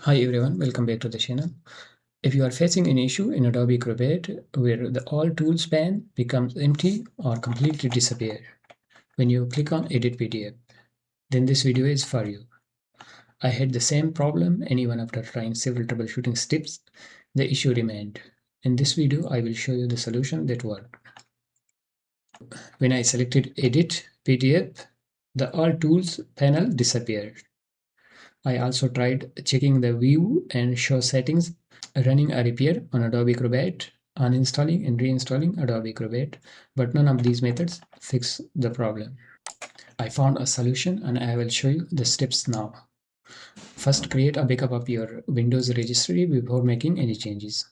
Hi everyone, welcome back to the channel. If you are facing an issue in Adobe Acrobat where the All Tools pane becomes empty or completely disappear when you click on Edit PDF, then this video is for you. I had the same problem and even after trying several troubleshooting steps, the issue remained. In this video, I will show you the solution that worked. When I selected Edit PDF, the All Tools panel disappeared. I also tried checking the View and Show settings, running a repair on Adobe Acrobat, uninstalling and reinstalling Adobe Acrobat, but none of these methods fix the problem. I found a solution and I will show you the steps now. First, create a backup of your Windows registry before making any changes.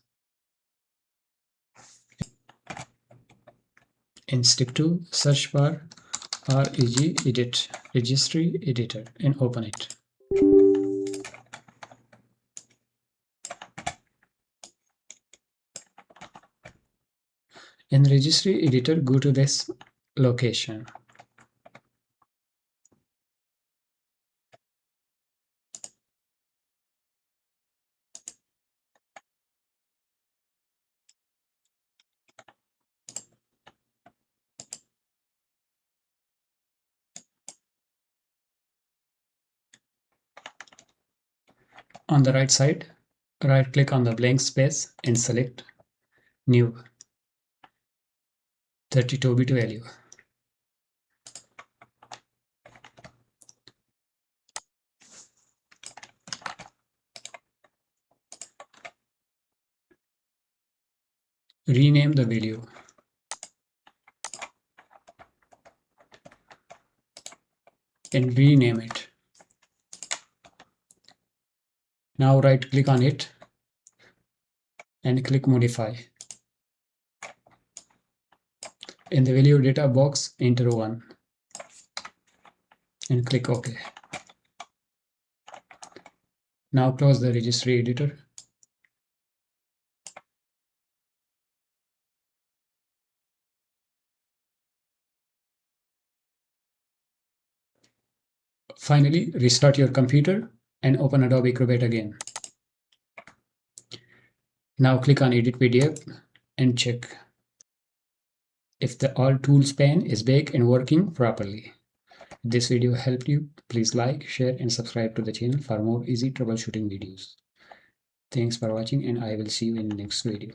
In step 2, search for Registry Editor and open it. In Registry Editor, go to this location. On the right side, right-click on the blank space and select New 32-bit value. Rename the value. And rename it. Now right-click on it and click Modify. In the value data box, enter 1 and click OK. Now close the Registry Editor. Finally, restart your computer and open Adobe Acrobat again. Now click on Edit PDF and check if the All Tools pane is back and working properly. If this video helped you, please like, share and subscribe to the channel for more easy troubleshooting videos. Thanks for watching and I will see you in the next video.